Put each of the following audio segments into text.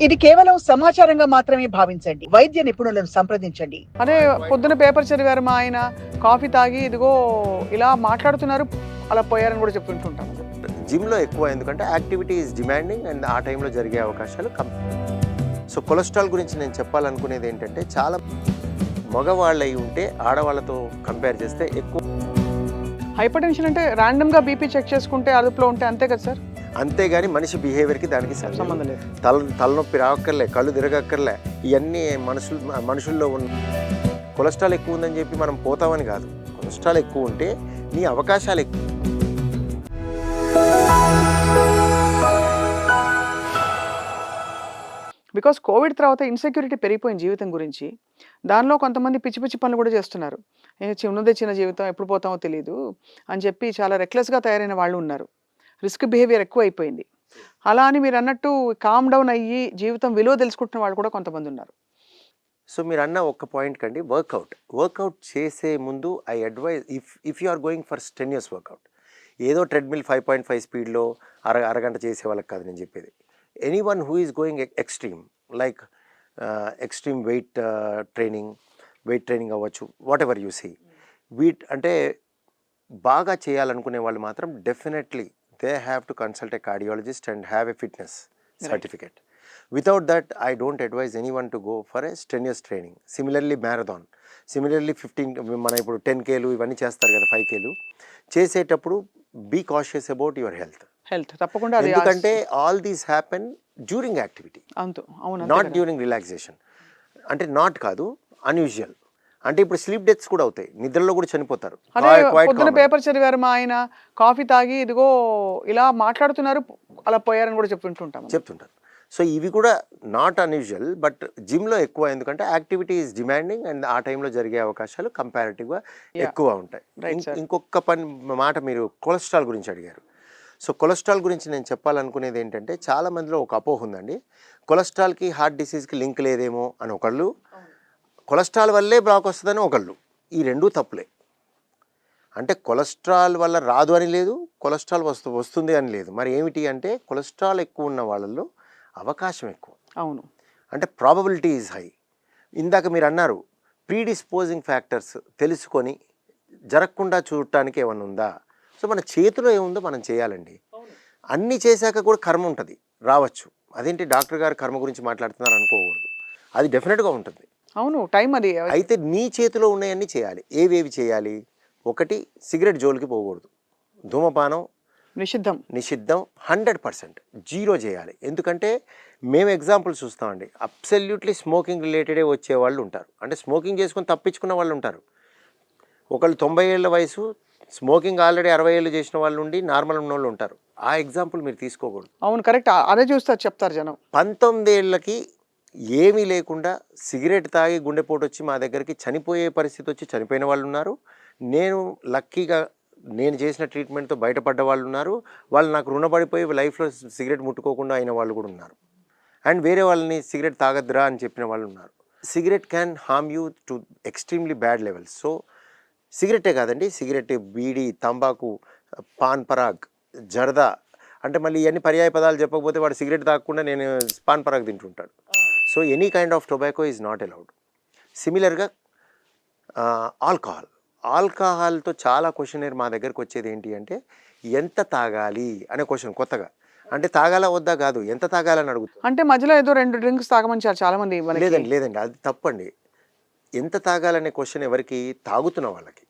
ఇది కేవలం సమాచారంగా మాత్రమే భావించండి. వైద్య నిపుణులను సంప్రదించండి. అదే పొద్దున పేపర్ చదివారు మా ఆయన, కాఫీ తాగి ఇదిగో ఇలా మాట్లాడుతున్నారు, అలా పోయారని కూడా చెప్తుంటుంటాం. జిమ్‌లో ఎక్కువ ఎందుకంటే యాక్టివిటీ ఈజ్ డిమాండింగ్ అండ్ ఆ టైంలో జరిగే అవకాశాలు సో కొలెస్ట్రాల్ గురించి నేను చెప్పాలనుకునేది ఏంటంటే చాలా మగవాళ్ళై ఉంటే ఆడవాళ్ళతో కంపేర్ చేస్తే ఎక్కువ. హైపర్ టెన్షన్ అంటే ర్యాండమ్గా బీపీ చెక్ చేసుకుంటే అదుపులో ఉంటే అంతే కదా సార్? అంతేగాని మనిషి బిహేవియర్కి దానికి సంబంధం లేదు. తలనొప్పి రావక్కర్లే, కళ్ళు తిరగక్కర్లే, ఇవన్నీ మనుషుల్లో ఉన్న కొలెస్ట్రాల్ ఎక్కువ ఉందని చెప్పి మనం పోతామని కాదు. కొలెస్ట్రాల్ ఎక్కువ ఉంటే నీ అవకాశాలు ఎక్కువ. బికాస్ కోవిడ్ తర్వాత ఇన్సెక్యూరిటీ పెరిగిపోయింది జీవితం గురించి. దానిలో కొంతమంది పిచ్చి పిచ్చి పనులు కూడా చేస్తున్నారు. ఉన్నదే చిన్న జీవితం, ఎప్పుడు పోతామో తెలియదు అని చెప్పి చాలా రెక్లెస్గా తయారైన వాళ్ళు ఉన్నారు. రిస్క్ బిహేవియర్ ఎక్కువ అయిపోయింది. అలా అని మీరు అన్నట్టు కామ్ డౌన్ అయ్యి జీవితం విలువ తెలుసుకుంటున్న వాళ్ళు కూడా కొంతమంది ఉన్నారు. సో మీరు అన్న ఒక్క పాయింట్ కండి, వర్కౌట్ చేసే ముందు I advise if you are going for strenuous workout, ఏదో ట్రెడ్మిల్ 5.5 స్పీడ్లో అరగంట చేసే వాళ్ళకి కాదు నేను చెప్పేది. Anyone who is going extreme like extreme weight training అవ్వచ్చు, వాట్ ఎవర్ యూ సీ, అంటే బాగా చేయాలనుకునే వాళ్ళు మాత్రం definitely they have to consult a cardiologist and have a fitness certificate. Without that, I don't advise anyone to go for a strenuous training. Similarly, marathon. Similarly, 15, మన ఇప్పుడు 10Kలు ఇవన్నీ చేస్తారు కదా, 5Kలు చేసేటప్పుడు be cautious about your health. తప్పకుండా. ఎందుకంటే all these happen during activity, not during relaxation. అంటే నాట్ కాదు, అన్యూజువల్. అంటే ఇప్పుడు స్లీప్ డెత్స్ కూడా అవుతాయి, నిద్రలో కూడా చనిపోతారు. పొద్దున పేపర్ చదివారు మా ఆయన, కాఫీ తాగి ఇదిగో ఇలా మాట్లాడుతున్నారు, అలా పోయారని కూడా చెప్తుంటారు. సో ఇవి కూడా నాట్ అన్యూజువల్, బట్ జిమ్లో ఎక్కువ ఎందుకంటే యాక్టివిటీ ఈజ్ డిమాండింగ్ అండ్ ఆ టైంలో జరిగే అవకాశాలు కంపారిటివ్గా ఎక్కువ ఉంటాయి. ఇంకొక మాట మీరు కొలెస్ట్రాల్ గురించి అడిగారు. సో కొలెస్ట్రాల్ గురించి నేను చెప్పాలనుకునేది ఏంటంటే చాలా మందిలో ఒక అపోహ ఉందండి, కొలెస్ట్రాల్కి హార్ట్ డిసీజ్కి లింక్ లేదేమో అని ఒకళ్ళు, కొలెస్ట్రాల్ వల్లే బ్లాక్ వస్తుందని ఒకళ్ళు. ఈ రెండూ తప్పులే. అంటే కొలెస్ట్రాల్ వల్ల రాదు అని లేదు, కొలెస్ట్రాల్ వస్తుంది అని లేదు. మరి ఏమిటి అంటే కొలెస్ట్రాల్ ఎక్కువ ఉన్న వాళ్ళల్లో అవకాశం ఎక్కువ. అవును. అంటే ప్రాబబిలిటీ ఈజ్ హై. ఇందాక మీరు అన్నారు ప్రీడిస్పోజింగ్ ఫ్యాక్టర్స్ తెలుసుకొని జరగకుండా చూడటానికి ఏమన్నా ఉందా? సో మన చేతిలో ఏముందో మనం చేయాలండి. అన్నీ చేశాక కూడా కర్మ ఉంటుంది, రావచ్చు. అదేంటి డాక్టర్ గారు కర్మ గురించి మాట్లాడుతున్నారు అనుకోకూడదు, అది డెఫినెట్గా ఉంటుంది. అవును, టైం అది. అయితే నీ చేతిలో ఉన్నాయన్నీ చేయాలి. ఏవేవి చేయాలి? ఒకటి, సిగరెట్ జోలికి పోకూడదు. ధూమపానం నిషిద్ధం 100%, జీరో చేయాలి. ఎందుకంటే మేము ఎగ్జాంపుల్ చూస్తామండి, అబ్సల్యూట్లీ స్మోకింగ్ రిలేటెడే వచ్చేవాళ్ళు ఉంటారు. అంటే స్మోకింగ్ చేసుకొని తప్పించుకున్న వాళ్ళు ఉంటారు. ఒకళ్ళు 90 ఏళ్ళ వయసు, స్మోకింగ్ ఆల్రెడీ 60 ఏళ్ళు చేసిన వాళ్ళు ఉండి నార్మల్ ఉన్న వాళ్ళు ఉంటారు. ఆ ఎగ్జాంపుల్ మీరు తీసుకోకూడదు. అవును, కరెక్ట్. అదే చూస్తారు, చెప్తారు జనం. 19 ఏళ్ళకి ఏమీ లేకుండా సిగరెట్ తాగి గుండెపోటు వచ్చి మా దగ్గరికి చనిపోయే పరిస్థితి వచ్చి చనిపోయిన వాళ్ళు ఉన్నారు. నేను లక్కీగా నేను చేసిన ట్రీట్మెంట్తో బయటపడ్డ వాళ్ళు ఉన్నారు. వాళ్ళు నాకు రుణపడిపోయి లైఫ్లో సిగరెట్ ముట్టుకోకుండా అయిన వాళ్ళు కూడా ఉన్నారు. అండ్ వేరే వాళ్ళని సిగరెట్ తాగద్దురా అని చెప్పిన వాళ్ళు ఉన్నారు. Cigarette can harm you to extremely bad levels. So సిగరెటే కాదండి, సిగరెట్, బీడీ, తంబాకు, పాన్ పరాగ్, జర్దా, అంటే మళ్ళీ ఇవన్నీ పర్యాయ పదాలు చెప్పకపోతే వాడు సిగరెట్ తాగకుండా నేను పాన్ పరాగ్ తింటుంటాడు. So any kind of tobacco is not allowed. సిమిలర్గా ఆల్కహాల్తో చాలా క్వశ్చనర్ మా దగ్గరకు వచ్చేది ఏంటి అంటే ఎంత తాగాలి అనే క్వశ్చన్ కొత్తగా. అంటే తాగాలా వద్దా కాదు, ఎంత తాగాలని అడుగుతుంది. అంటే మధ్యలో ఏదో 2 డ్రింక్స్ తాగమని చాలా మంది. లేదండి, అది తప్పండి. ఎంత తాగాలనే క్వశ్చన్ ఎవరికి? తాగుతున్న వాళ్ళకి.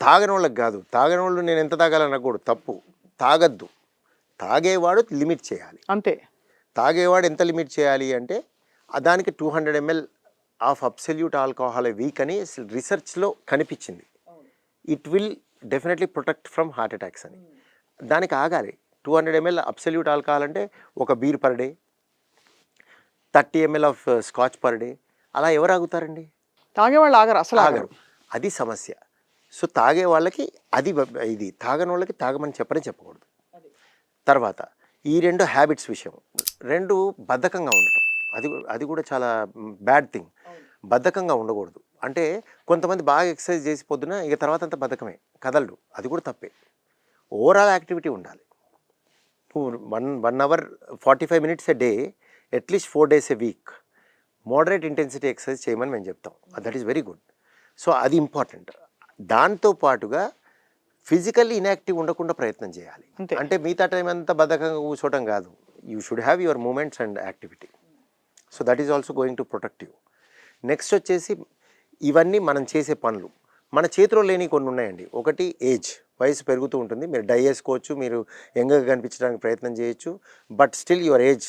తాగని వాళ్ళకి కాదు. తాగని వాళ్ళు నేను ఎంత తాగాలని అనకూడదు, తప్పు. తాగద్దు. తాగేవాడు లిమిట్ చేయాలి, అంతే. తాగేవాడు ఎంత లిమిట్ చేయాలి అంటే దానికి 200 ml of absolute alcohol A week అని రీసెర్చ్లో కనిపించింది. It will definitely protect from heart attacks అని. దానికి ఆగాలి. 200 ml అబ్సల్యూట్ ఆల్కహాల్ అంటే ఒక beer per day, 30 ml of scotch per day. అలా ఎవరు ఆగుతారండి? తాగేవాళ్ళు ఆగరు, అసలు ఆగరు. అది సమస్య. సో తాగే వాళ్ళకి అది ఇది, తాగని వాళ్ళకి తాగమని చెప్పకూడదు. తర్వాత ఈ 2 హ్యాబిట్స్ విషయం. 2 బద్ధకంగా ఉండటం, అది కూడా చాలా బ్యాడ్ థింగ్. బద్ధకంగా ఉండకూడదు. అంటే కొంతమంది బాగా ఎక్సర్సైజ్ చేసి పొద్దున ఇక తర్వాత అంతా బద్ధకమే, కదలడు, అది కూడా తప్పే. ఓవరాల్ యాక్టివిటీ ఉండాలి. 1 hour 45 minutes a day at least 4 days a week moderate intensity exercise చేయమని మేము చెప్తాం. That is very good. So అది ఇంపార్టెంట్. దాంతో పాటుగా ఫిజికల్లీ ఇన్యాక్టివ్ ఉండకుండా ప్రయత్నం చేయాలి. అంతే. అంటే మిగతా టైం అంతా బద్ధకంగా కూర్చోవడం కాదు. You should have your movements and activity. So that is also going to protect you. Next వచ్చేసి ఇవన్నీ మనం చేసే పనులు మన చేతిలో లేని కొన్ని ఉన్నాయండి. ఒకటి ఏజ్, వయసు పెరుగుతూ ఉంటుంది. మీరు డై వేసుకోవచ్చు, మీరు యంగ్గా కనిపించడానికి ప్రయత్నం చేయొచ్చు, but still your age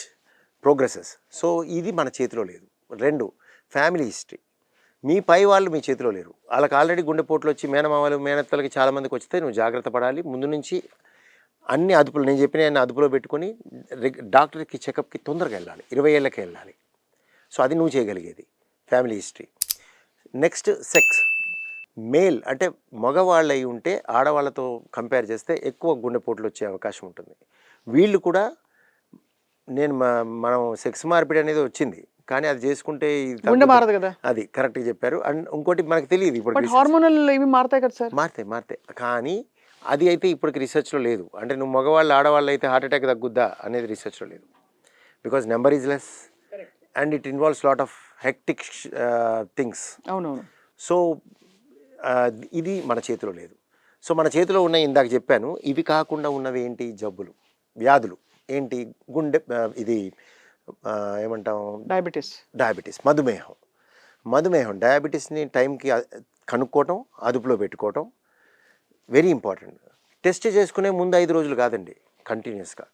progresses. So ఇది మన చేతిలో లేదు. 2, ఫ్యామిలీ హిస్టరీ. మీ పై వాళ్ళు మీ చేతిలో లేరు. వాళ్ళకి ఆల్రెడీ గుండెపోట్లు వచ్చి మేనమామలు మేనత్తలకి చాలామందికి వస్తే నువ్వు జాగ్రత్త పడాలి. ముందు నుంచి అన్ని అదుపులు, నేను చెప్పిన అన్ని అదుపులో పెట్టుకొని డాక్టర్కి చెకప్కి తొందరగా వెళ్ళాలి. 20 ఏళ్ళకి వెళ్ళాలి. సో అది నువ్వు చేయగలిగేది family history. Next sex. Male అంటే మగవాళ్ళు అయి ఉంటే ఆడవాళ్ళతో కంపేర్ చేస్తే ఎక్కువ గుండెపోట్లు వచ్చే అవకాశం ఉంటుంది. వీళ్ళు కూడా మనం సెక్స్ మార్పిడి అనేది వచ్చింది, కానీ అది చేసుకుంటే గుండె మారదు కదా. అది కరెక్ట్గా చెప్పారు. అండ్ ఇంకోటి మనకు తెలియదు ఇప్పుడు హార్మోనల్ ఇవి మారుతాయి కదా సార్. మారుతాయి కానీ అది అయితే ఇప్పటికి రీసెర్చ్లో లేదు. అంటే నువ్వు మగవాళ్ళు ఆడవాళ్ళు అయితే హార్ట్ అటాక్ తగ్గుద్దా అనేది రీసెర్చ్లో లేదు. Because number is less and it involves lot of hectic things. అవునవును. సో ఇది మన చేతిలో లేదు. సో మన చేతిలో ఉన్న ఇందాక చెప్పాను. ఇవి కాకుండా ఉన్నవి ఏంటి? జబ్బులు, వ్యాధులు ఏంటి? గుండె ఇది ఏమంటాం, డయాబెటీస్, మధుమేహం. డయాబెటీస్ని టైంకి కనుక్కోవటం, అదుపులో పెట్టుకోవటం వెరీ ఇంపార్టెంట్. టెస్ట్ చేసుకునే ముందు 5 రోజులు కాదండి, కంటిన్యూస్గా.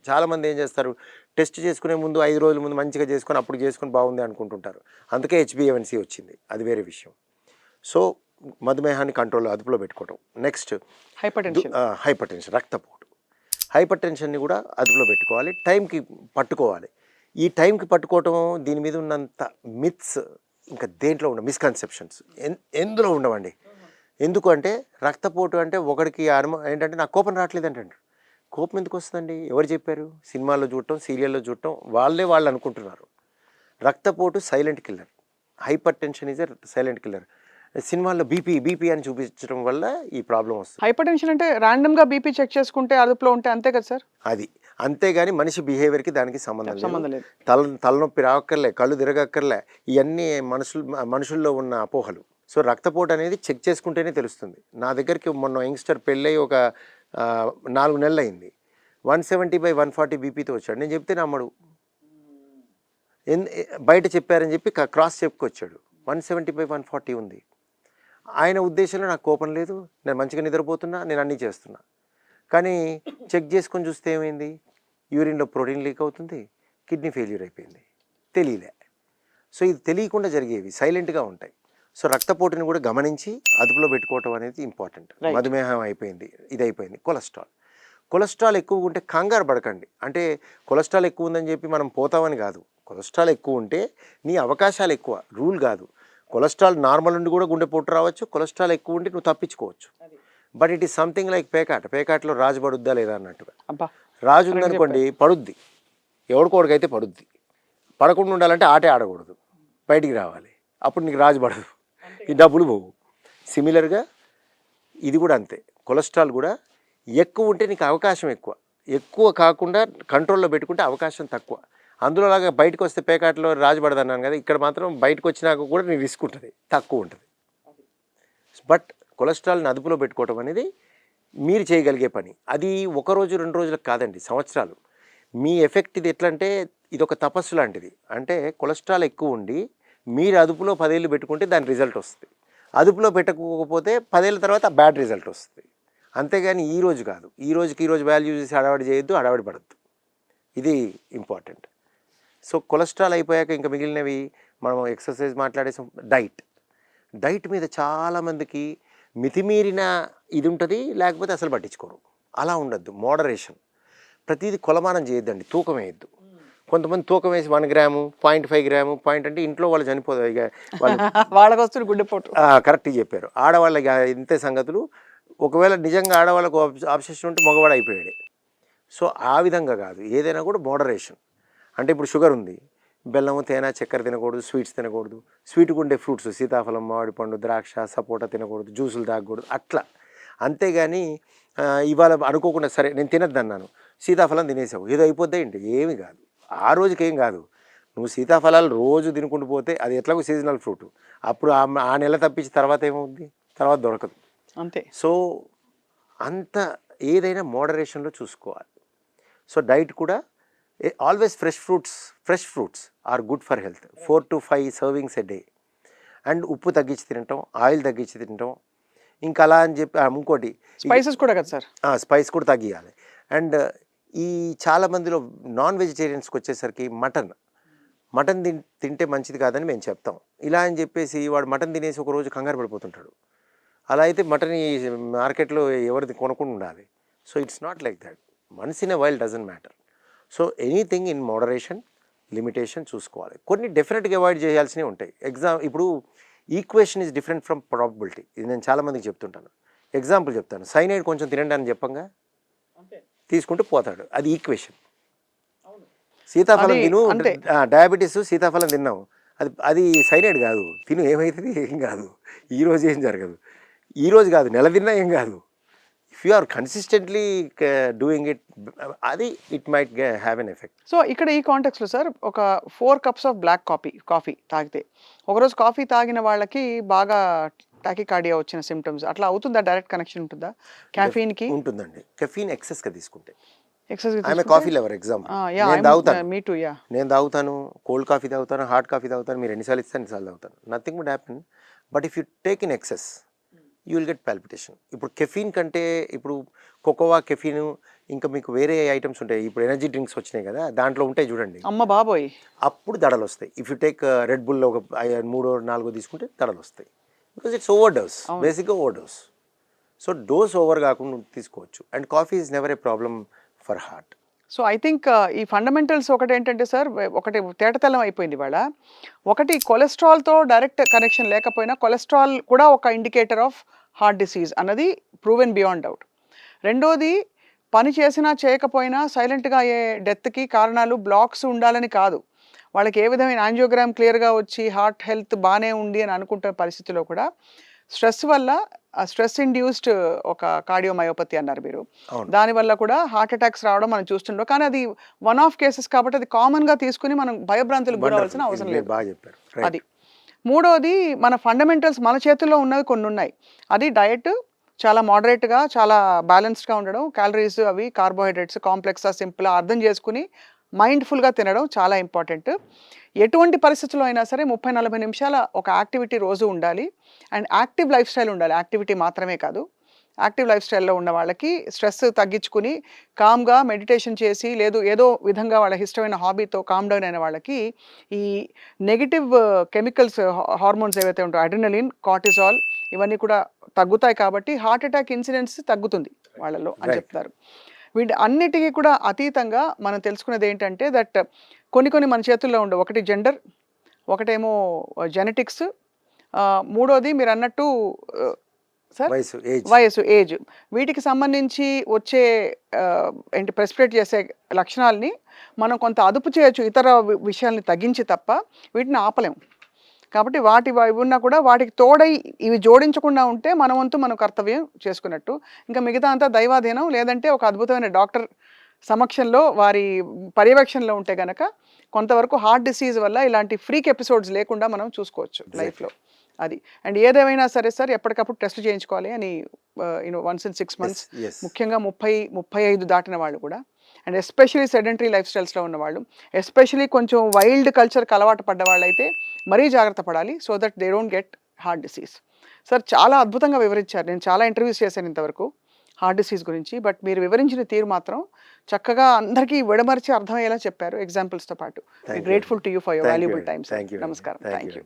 చాలామంది ఏం చేస్తారు, టెస్ట్ చేసుకునే ముందు 5 రోజుల ముందు మంచిగా చేసుకొని అప్పుడు చేసుకొని బాగుంది అనుకుంటుంటారు. అందుకే HbA1c వచ్చింది, అది వేరే విషయం. సో మధుమేహాన్ని కంట్రోల్, అదుపులో పెట్టుకోవటం. నెక్స్ట్ హైపర్ టెన్షన్, రక్తపోటు. హైపర్ టెన్షన్ని కూడా అదుపులో పెట్టుకోవాలి, టైంకి పట్టుకోవాలి. ఈ టైంకి పట్టుకోవటం, దీని మీద ఉన్నంత మిత్స్ ఇంకా దేంట్లో ఉన్న మిస్కన్సెప్షన్స్ ఎందులో ఉండవండి. ఎందుకు అంటే రక్తపోటు అంటే ఒకడికి ఏంటంటే నాకు కోపం రావట్లేదు అంటే, కోపం ఎందుకు వస్తుందండి? ఎవరు చెప్పారు? సినిమాల్లో చూడటం, సీరియల్లో చూడటం, వాళ్ళు అనుకుంటున్నారు. రక్తపోటు silent killer, hyper tension is a silent killer. సినిమాల్లో బీపీ అని చూపించడం వల్ల ఈ ప్రాబ్లం వస్తుంది. హైపర్ టెన్షన్ అంటే ర్యాండమ్గా బీపీ చెక్ చేసుకుంటే అదుపులో ఉంటే అంతే కదా సార్. అది అంతేగాని మనిషి బిహేవియర్కి దానికి సంబంధం లేదు. తలనొప్పి రావక్కర్లే, కళ్ళు తిరగక్కర్లే, ఇవన్నీ మనుషుల్లో ఉన్న అపోహలు. సో రక్తపోటు అనేది చెక్ చేసుకుంటేనే తెలుస్తుంది. నా దగ్గరికి మొన్న యంగ్స్టర్ పెళ్ళై ఒక 4 నెలలు అయింది. 170/140 బీపీతో వచ్చాడు. నేను చెప్తే నమ్మడు. బయట చెప్పారని చెప్పి క్రాస్ చెప్పుకొచ్చాడు. 170/140 ఉంది. ఆయన ఉద్దేశంలో నాకు కోపం లేదు, నేను మంచిగా నిద్రపోతున్నా, నేను అన్నీ చేస్తున్నా. కానీ చెక్ చేసుకొని చూస్తే ఏమైంది? యూరిన్లో ప్రోటీన్ లీక్ అవుతుంది, కిడ్నీ ఫెయిల్యూర్ అయిపోయింది. తెలియలే. సో ఇది తెలియకుండా జరిగేవి, సైలెంట్గా ఉంటాయి. సో రక్తపోటుని కూడా గమనించి అదుపులో పెట్టుకోవటం అనేది ఇంపార్టెంట్. మధుమేహం అయిపోయింది, ఇది అయిపోయింది. కొలెస్ట్రాల్ ఎక్కువ ఉంటే కంగారు పడకండి. అంటే కొలెస్ట్రాల్ ఎక్కువ ఉందని చెప్పి మనం పోతామని కాదు. కొలెస్ట్రాల్ ఎక్కువ ఉంటే నీ అవకాశాలు ఎక్కువ, రూల్ కాదు. కొలెస్ట్రాల్ నార్మల్ ఉండి కూడా గుండెపోటు రావచ్చు, కొలెస్ట్రాల్ ఎక్కువ ఉండి నువ్వు తప్పించుకోవచ్చు. But it is something like పేకాటలో రాజు పడుద్దా లేదా అన్నట్టుగా. రాజు ఉందనుకోండి పడుద్ది, ఎవడికోడికైతే పడుద్ది. పడకుండా ఉండాలంటే ఆటే ఆడకూడదు, బయటికి రావాలి, అప్పుడు నీకు రాజు పడదు, ఈ డబ్బులు పోవు. సిమిలర్గా ఇది కూడా అంతే. కొలెస్ట్రాల్ కూడా ఎక్కువ ఉంటే నీకు అవకాశం ఎక్కువ కాకుండా కంట్రోల్లో పెట్టుకుంటే అవకాశం తక్కువ. అందులో లాగా బయటకు వస్తే పేకాటలో రాజుపడదు అన్నాను కదా, ఇక్కడ మాత్రం బయటకు వచ్చినాక కూడా నీ రిస్క్ ఉంటుంది, తక్కువ ఉంటుంది. బట్ కొలెస్ట్రాల్ని అదుపులో పెట్టుకోవటం అనేది మీరు చేయగలిగే పని. అది 1 రోజు 2 రోజులకు కాదండి, సంవత్సరాలు. మీ ఎఫెక్ట్ ఇది ఎట్లా అంటే ఇది ఒక తపస్సు లాంటిది. అంటే కొలెస్ట్రాల్ ఎక్కువ ఉండి మీరు అదుపులో 10 ఏళ్ళు పెట్టుకుంటే దాని రిజల్ట్ వస్తుంది. అదుపులో పెట్టకపోతే 10 ఏళ్ళ తర్వాత బ్యాడ్ రిజల్ట్ వస్తుంది. అంతేగాని ఈ రోజు కాదు, ఈ రోజు వాల్యూ చేసి హడావిడి చేయొద్దు, హడావిడి పడద్దు. ఇది ఇంపార్టెంట్. సో కొలెస్ట్రాల్ అయిపోయాక ఇంకా మిగిలినవి మనం ఎక్సర్సైజ్ మాట్లాడేసాం. డైట్ మీద చాలామందికి మితిమీరిన ఇది ఉంటుంది, లేకపోతే అసలు పట్టించుకోరు. అలా ఉండద్దు, మోడరేషన్. ప్రతిదీ కొలమానం చేయొద్దండి, తూకం వేయద్దు. కొంతమంది తూకం వేసి 1 గ్రాము, 0.5 గ్రాము, పాయింట్ అంటే ఇంట్లో వాళ్ళు చనిపోతారు. ఇక వాళ్ళకి వస్తుంది గుండెపోటు. కరెక్ట్గా చెప్పారు. ఆడవాళ్ళకి ఇంతే సంగతులు. ఒకవేళ నిజంగా ఆడవాళ్ళకు ఆబ్సెషన్ ఉంటే మగవాడు అయిపోయాడే. సో ఆ విధంగా కాదు, ఏదైనా కూడా మోడరేషన్. అంటే ఇప్పుడు షుగర్ ఉంది, బెల్లము, తేనె, చక్కెర తినకూడదు, స్వీట్స్ తినకూడదు. స్వీట్గా ఉండే ఫ్రూట్స్ సీతాఫలం, మామిడిపండు, ద్రాక్ష, సపోటా తినకూడదు, జ్యూసులు తాగకూడదు, అట్లా. అంతేగాని ఇవాళ అనుకోకుండా సరే నేను తినద్దు అన్నాను, సీతాఫలం తినేసావు, ఏదో అయిపోద్దా ఏంటి? ఏమి కాదు. ఆ రోజుకి ఏం కాదు. నువ్వు సీతాఫలాలు రోజు తినుకుంటూ పోతే అది ఎట్లాగో సీజనల్ ఫ్రూట్. అప్పుడు ఆ నెల తప్పించి తర్వాత ఏమవుద్ది? తర్వాత దొరకదు. అంతే. సో అంత ఏదైనా మోడరేషన్లో చూసుకోవాలి. సో డైట్ కూడా always fresh fruits are good for health. 4 to 5 servings a day. And ఉప్పు తగ్గించి తినటం, ఆయిల్ తగ్గించి తినటం. ఇంకా అలా అని చెప్పి ఇంకోటి స్పైసెస్ కూడా కదా సార్? స్పైస్ కూడా తగ్గియాలి. అండ్ ఈ చాలా మందిలో నాన్ వెజిటేరియన్స్కి వచ్చేసరికి మటన్ తింటే మంచిది కాదని మేము చెప్తాం. ఇలా అని చెప్పేసి వాడు మటన్ తినేసి ఒక రోజు కంగారు పడిపోతుంటాడు. అలా అయితే మటన్ ఈ మార్కెట్లో ఎవరిది కొనకుండా ఉండాలి. So it's not like that. Once in a while doesn't matter. So anything in moderation, limitation చూసుకోవాలి. కొన్ని డెఫినెట్గా అవాయిడ్ చేయాల్సినవి ఉంటాయి. ఇప్పుడు equation is different from probability. ఇది నేను చాలామందికి చెప్తుంటాను. ఎగ్జాంపుల్ చెప్తాను. సైనైడ్ కొంచెం తినండి అని చెప్పంగా తీసుకుంటూ పోతాడు. అది ఈక్వేషన్. సీతాఫలం తిను, డయాబెటీస్ సీతాఫలం తిన్నావు, అది సైనైడ్ కాదు. తిను, ఏమవుతుంది? ఏం కాదు. ఈరోజు ఏం జరగదు. ఈరోజు కాదు, నెల తిన్నా ఏం కాదు. If you are consistently doing it, అది it might have an effect. So ఇక్కడ ఈ కాంటెక్స్లో సార్, ఒక 4 cups ఆఫ్ బ్లాక్ కాఫీ తాగితే, ఒకరోజు కాఫీ తాగిన వాళ్ళకి బాగా టాకికార్డియా వచ్చిన సిమ్టమ్స్ అట్లా అవుతుందా? డైరెక్ట్ కనెక్షన్ ఉంటుందా కెఫీన్కి? ఉంటుందండి. కెఫీన్ ఎక్సెస్గా తీసుకుంటే. ఎక్సెస్ ఆమె కాఫీ లెవర్ ఎగ్జాంపుల్. నేను తాగుతాను, కోల్డ్ కాఫీ తాగుతాను, హాట్ కాఫీ తాగుతాను. మీరు ఎన్నిసార్లు ఇస్తే అన్నిసార్లు తాగుతాను. Nothing would happen. But if you take in excess you will get palpitation. ఇప్పుడు కెఫీన్ కంటే ఇప్పుడు కోకోవా, కెఫీన్, ఇంకా మీకు వేరే ఐటమ్స్ ఉంటాయి. ఇప్పుడు ఎనర్జీ డ్రింక్స్ వచ్చినాయి కదా, దాంట్లో ఉంటాయి చూడండి. అమ్మ బాబోయ్, అప్పుడు దడలు వస్తాయి. ఇఫ్ యూ టేక్ రెడ్ బుల్లో ఒక 3-4 తీసుకుంటే దడలు వస్తాయి. బికాజ్ ఇట్స్ ఓవర్ డోస్, బేసిక్గా over dose. So dose over కాకుండా తీసుకోవచ్చు. And coffee is never A problem for heart. So I think ఈ ఫండమెంటల్స్ ఒకటి ఏంటంటే సార్, ఒకటి తేటతెల్లం అయిపోయింది ఇవాళ. ఒకటి, కొలెస్ట్రాల్తో డైరెక్ట్ కనెక్షన్ లేకపోయినా కొలెస్ట్రాల్ కూడా ఒక ఇండికేటర్ ఆఫ్ హార్ట్ డిసీజ్ అన్నది ప్రూవెన్ బియాండ్ డౌట్. రెండోది, పని చేసినా చేయకపోయినా సైలెంట్గా అయ్యే డెత్కి కారణాలు బ్లాక్స్ ఉండాలని కాదు. వాళ్ళకి ఏ విధమైన యాంజియోగ్రామ్ క్లియర్గా వచ్చి హార్ట్ హెల్త్ బాగానే ఉంది అని అనుకుంటున్న పరిస్థితిలో కూడా స్ట్రెస్ వల్ల, స్ట్రెస్ ఇండ్యూస్డ్ ఒక కార్డియోమయోపతి అన్నారు మీరు, దానివల్ల కూడా హార్ట్ అటాక్స్ రావడం మనం చూస్తుంటాం. కానీ అది 1 ఆఫ్ కేసెస్ కాబట్టి అది కామన్గా తీసుకుని మనం భయభ్రాంతులకు గురవలసిన అవసరం లేదు. అది. మూడోది, మన ఫండమెంటల్స్ మన చేతుల్లో ఉన్నవి కొన్ని ఉన్నాయి. అది డయట్ చాలా మోడరేట్గా, చాలా బ్యాలెన్స్డ్గా ఉండడం, క్యాలరీస్ అవి కార్బోహైడ్రేట్స్ కాంప్లెక్సా సింపుల్గా అర్థం చేసుకుని మైండ్ఫుల్గా తినడం చాలా ఇంపార్టెంట్. ఎటువంటి పరిస్థితుల్లో అయినా సరే 30-40 నిమిషాల ఒక యాక్టివిటీ రోజు ఉండాలి. అండ్ యాక్టివ్ లైఫ్ స్టైల్ ఉండాలి. యాక్టివిటీ మాత్రమే కాదు, యాక్టివ్ లైఫ్ స్టైల్లో ఉన్న వాళ్ళకి స్ట్రెస్ తగ్గించుకుని కామ్గా మెడిటేషన్ చేసి, లేదు ఏదో విధంగా వాళ్ళ ఇష్టమైన హాబీతో కామ్ డౌన్ అయిన వాళ్ళకి ఈ నెగిటివ్ కెమికల్స్, హార్మోన్స్ ఏవైతే ఉంటాయో అడ్రినలిన్, కార్టిసాల్, ఇవన్నీ కూడా తగ్గుతాయి. కాబట్టి హార్ట్ అటాక్ ఇన్సిడెన్స్ తగ్గుతుంది వాళ్ళలో అని చెప్తారు. వీటి అన్నిటికీ కూడా అతీతంగా మనం తెలుసుకునేది ఏంటంటే దట్ కొన్ని మన చేతుల్లో ఉండవు. ఒకటి జెండర్, ఒకటేమో జెనెటిక్స్, మూడోది మీరు అన్నట్టు సార్ వయసు, ఏజ్. వీటికి సంబంధించి వచ్చే ఏంటి ప్రెసిపిటేట్ చేసే లక్షణాలని మనం కొంత అదుపు చేయొచ్చు ఇతర విషయాల్ని తగ్గించి, తప్ప వీటిని ఆపలేము. కాబట్టి ఇవి ఉన్నా కూడా వాటికి తోడై ఇవి జోడించకుండా ఉంటే మన వంతు మనం కర్తవ్యం చేసుకున్నట్టు. ఇంకా మిగతా అంతా దైవాధీనం, లేదంటే ఒక అద్భుతమైన డాక్టర్ సమక్షంలో వారి పర్యవేక్షణలో ఉంటే గనక కొంతవరకు హార్ట్ డిసీజ్ వల్ల ఇలాంటి ఫ్రీక్ ఎపిసోడ్స్ లేకుండా మనం చూసుకోవచ్చు లైఫ్లో. అది. అండ్ ఏదేమైనా సరే సార్, ఎప్పటికప్పుడు టెస్ట్ చేయించుకోవాలి అని వన్స్ ఇన్ 6 months, ముఖ్యంగా 30-35 దాటిన వాళ్ళు కూడా, అండ్ ఎస్పెషలీ సెడెంటరీ లైఫ్ స్టైల్స్లో ఉన్నవాళ్ళు, ఎస్పెషలీ కొంచెం వైల్డ్ కల్చర్కి అలవాటు పడ్డ వాళ్ళు అయితే మరీ జాగ్రత్త పడాలి, so that they don't get heart disease. Sir చాలా అద్భుతంగా వివరించారు. నేను చాలా ఇంటర్వ్యూస్ చేశాను ఇంతవరకు హార్ట్ డిసీజ్ గురించి, బట్ మీరు వివరించిన తీరు మాత్రం చక్కగా అందరికీ విడమర్చి అర్థమయ్యేలా చెప్పారు ఎగ్జాంపుల్స్తో పాటు. Grateful to you for your valuable time. నమస్కారం. Thank you.